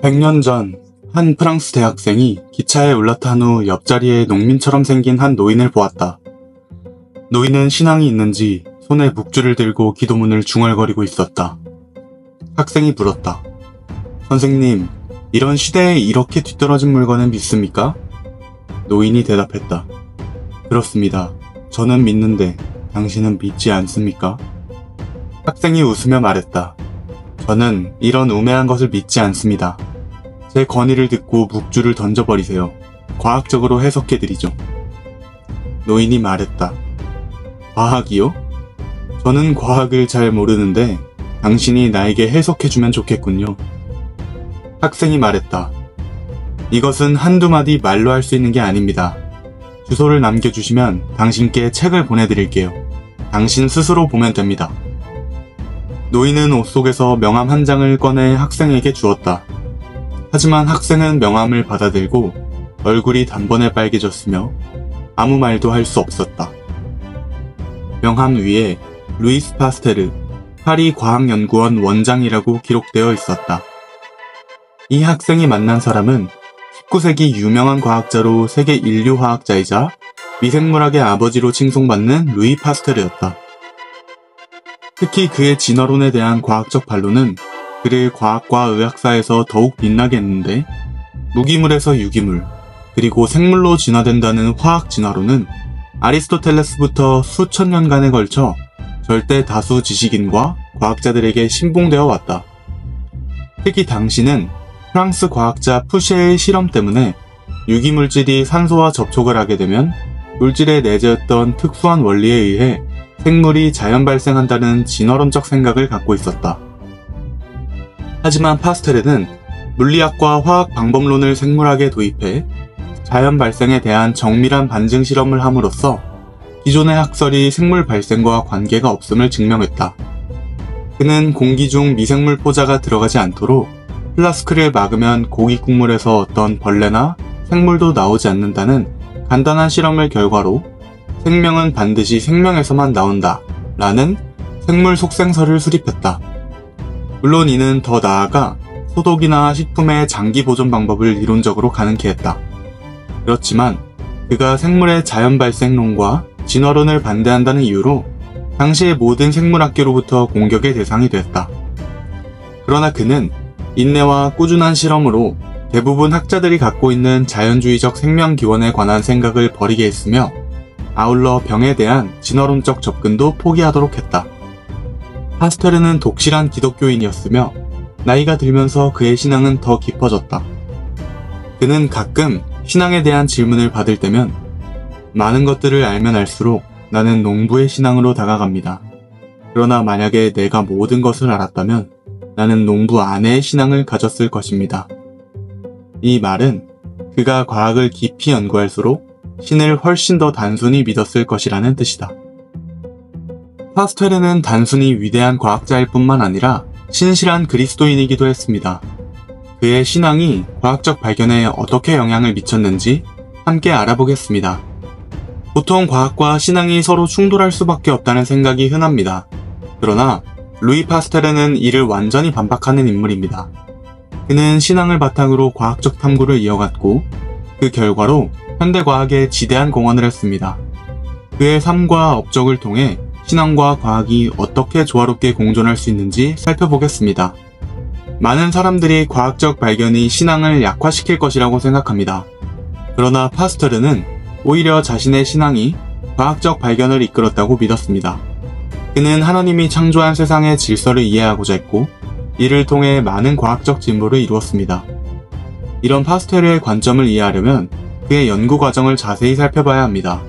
100년 전 한 프랑스 대학생이 기차에 올라탄 후 옆자리에 농민처럼 생긴 한 노인을 보았다. 노인은 신앙이 있는지 손에 묵주를 들고 기도문을 중얼거리고 있었다. 학생이 물었다. 선생님, 이런 시대에 이렇게 뒤떨어진 물건을 믿습니까? 노인이 대답했다. 그렇습니다. 저는 믿는데 당신은 믿지 않습니까? 학생이 웃으며 말했다. 저는 이런 우매한 것을 믿지 않습니다. 제 건의를 듣고 묵주를 던져버리세요. 과학적으로 해석해드리죠. 노인이 말했다. 과학이요? 저는 과학을 잘 모르는데 당신이 나에게 해석해주면 좋겠군요. 학생이 말했다. 이것은 한두 마디 말로 할 수 있는 게 아닙니다. 주소를 남겨주시면 당신께 책을 보내드릴게요. 당신 스스로 보면 됩니다. 노인은 옷 속에서 명함 한 장을 꺼내 학생에게 주었다. 하지만 학생은 명함을 받아들고 얼굴이 단번에 빨개졌으며 아무 말도 할 수 없었다. 명함 위에 루이스 파스테르, 파리 과학연구원 원장이라고 기록되어 있었다. 이 학생이 만난 사람은 19세기 유명한 과학자로 세계 인류화학자이자 미생물학의 아버지로 칭송받는 루이 파스테르였다. 특히 그의 진화론에 대한 과학적 반론은 그를 과학과 의학사에서 더욱 빛나게 했는데, 무기물에서 유기물, 그리고 생물로 진화된다는 화학 진화론은 아리스토텔레스부터 수천 년간에 걸쳐 절대 다수 지식인과 과학자들에게 신봉되어 왔다. 특히 당시는 프랑스 과학자 푸셰의 실험 때문에 유기물질이 산소와 접촉을 하게 되면 물질에 내재했던 특수한 원리에 의해 생물이 자연 발생한다는 진화론적 생각을 갖고 있었다. 하지만 파스테르는 물리학과 화학 방법론을 생물학에 도입해 자연 발생에 대한 정밀한 반증 실험을 함으로써 기존의 학설이 생물 발생과 관계가 없음을 증명했다. 그는 공기 중 미생물 포자가 들어가지 않도록 플라스크를 막으면 고기 국물에서 어떤 벌레나 생물도 나오지 않는다는 간단한 실험을 결과로 생명은 반드시 생명에서만 나온다 라는 생물 속생설을 수립했다. 물론 이는 더 나아가 소독이나 식품의 장기 보존 방법을 이론적으로 가능케 했다. 그렇지만 그가 생물의 자연 발생론과 진화론을 반대한다는 이유로 당시의 모든 생물학계로부터 공격의 대상이 됐다. 그러나 그는 인내와 꾸준한 실험으로 대부분 학자들이 갖고 있는 자연주의적 생명기원에 관한 생각을 버리게 했으며, 아울러 병에 대한 진화론적 접근도 포기하도록 했다. 파스테르는 독실한 기독교인이었으며 나이가 들면서 그의 신앙은 더 깊어졌다. 그는 가끔 신앙에 대한 질문을 받을 때면 많은 것들을 알면 알수록 나는 농부의 신앙으로 다가갑니다. 그러나 만약에 내가 모든 것을 알았다면 나는 농부 아내의 신앙을 가졌을 것입니다. 이 말은 그가 과학을 깊이 연구할수록 신을 훨씬 더 단순히 믿었을 것이라는 뜻이다. 파스테르는 단순히 위대한 과학자일 뿐만 아니라 신실한 그리스도인이기도 했습니다. 그의 신앙이 과학적 발견에 어떻게 영향을 미쳤는지 함께 알아보겠습니다. 보통 과학과 신앙이 서로 충돌할 수밖에 없다는 생각이 흔합니다. 그러나 루이 파스테르는 이를 완전히 반박하는 인물입니다. 그는 신앙을 바탕으로 과학적 탐구를 이어갔고 그 결과로 현대과학에 지대한 공헌을 했습니다. 그의 삶과 업적을 통해 신앙과 과학이 어떻게 조화롭게 공존할 수 있는지 살펴보겠습니다. 많은 사람들이 과학적 발견이 신앙을 약화시킬 것이라고 생각합니다. 그러나 파스테르는 오히려 자신의 신앙이 과학적 발견을 이끌었다고 믿었습니다. 그는 하나님이 창조한 세상의 질서를 이해하고자 했고, 이를 통해 많은 과학적 진보를 이루었습니다. 이런 파스테르의 관점을 이해하려면 그의 연구 과정을 자세히 살펴봐야 합니다.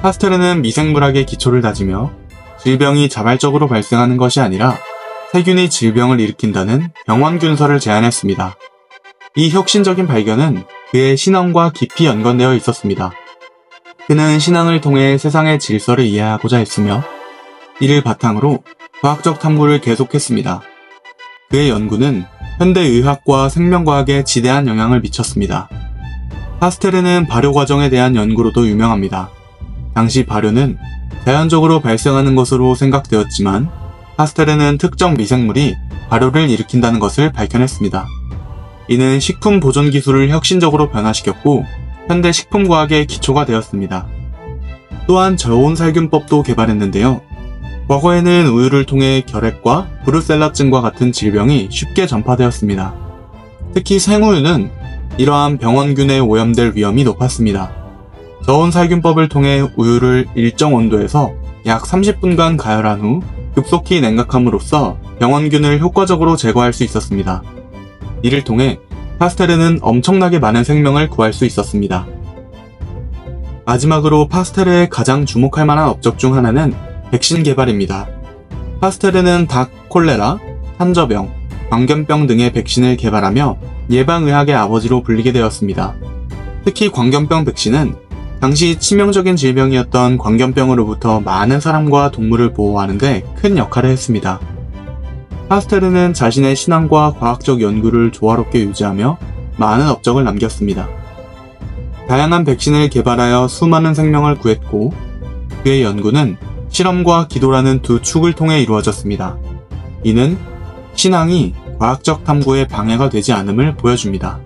파스테르는 미생물학의 기초를 다지며 질병이 자발적으로 발생하는 것이 아니라 세균이 질병을 일으킨다는 병원균설을 제안했습니다. 이 혁신적인 발견은 그의 신앙과 깊이 연관되어 있었습니다. 그는 신앙을 통해 세상의 질서를 이해하고자 했으며 이를 바탕으로 과학적 탐구를 계속했습니다. 그의 연구는 현대의학과 생명과학에 지대한 영향을 미쳤습니다. 파스테르는 발효 과정에 대한 연구로도 유명합니다. 당시 발효는 자연적으로 발생하는 것으로 생각되었지만 파스테르는 특정 미생물이 발효를 일으킨다는 것을 밝혀냈습니다. 이는 식품 보존 기술을 혁신적으로 변화시켰고 현대 식품과학의 기초가 되었습니다. 또한 저온살균법도 개발했는데요. 과거에는 우유를 통해 결핵과 브루셀라증과 같은 질병이 쉽게 전파되었습니다. 특히 생우유는 이러한 병원균에 오염될 위험이 높았습니다. 저온살균법을 통해 우유를 일정 온도에서 약 30분간 가열한 후 급속히 냉각함으로써 병원균을 효과적으로 제거할 수 있었습니다. 이를 통해 파스테르는 엄청나게 많은 생명을 구할 수 있었습니다. 마지막으로 파스테르의 가장 주목할 만한 업적 중 하나는 백신 개발입니다. 파스테르는 닭, 콜레라, 탄저병, 광견병 등의 백신을 개발하며 예방의학의 아버지로 불리게 되었습니다. 특히 광견병 백신은 당시 치명적인 질병이었던 광견병으로부터 많은 사람과 동물을 보호하는 데 큰 역할을 했습니다. 파스테르는 자신의 신앙과 과학적 연구를 조화롭게 유지하며 많은 업적을 남겼습니다. 다양한 백신을 개발하여 수많은 생명을 구했고 그의 연구는 실험과 기도라는 두 축을 통해 이루어졌습니다. 이는 신앙이 과학적 탐구에 방해가 되지 않음을 보여줍니다.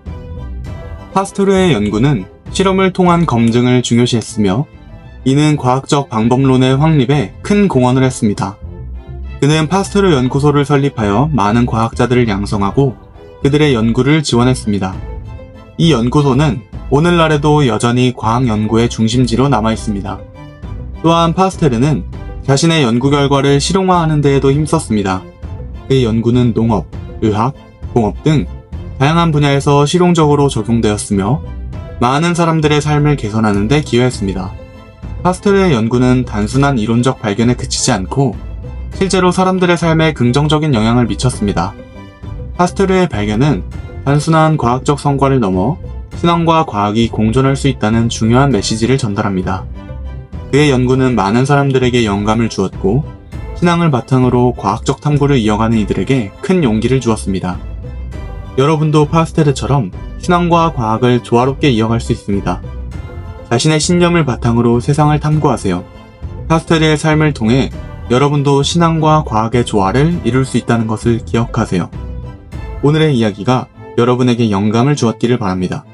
파스테르의 연구는 실험을 통한 검증을 중요시했으며 이는 과학적 방법론의 확립에 큰 공헌을 했습니다. 그는 파스테르 연구소를 설립하여 많은 과학자들을 양성하고 그들의 연구를 지원했습니다. 이 연구소는 오늘날에도 여전히 과학 연구의 중심지로 남아있습니다. 또한 파스테르는 자신의 연구 결과를 실용화하는 데에도 힘썼습니다. 그의 연구는 농업, 의학, 공업 등 다양한 분야에서 실용적으로 적용되었으며 많은 사람들의 삶을 개선하는 데 기여했습니다. 파스테르의 연구는 단순한 이론적 발견에 그치지 않고 실제로 사람들의 삶에 긍정적인 영향을 미쳤습니다. 파스테르의 발견은 단순한 과학적 성과를 넘어 신앙과 과학이 공존할 수 있다는 중요한 메시지를 전달합니다. 그의 연구는 많은 사람들에게 영감을 주었고 신앙을 바탕으로 과학적 탐구를 이어가는 이들에게 큰 용기를 주었습니다. 여러분도 파스테르처럼 신앙과 과학을 조화롭게 이어갈 수 있습니다. 자신의 신념을 바탕으로 세상을 탐구하세요. 파스테르의 삶을 통해 여러분도 신앙과 과학의 조화를 이룰 수 있다는 것을 기억하세요. 오늘의 이야기가 여러분에게 영감을 주었기를 바랍니다.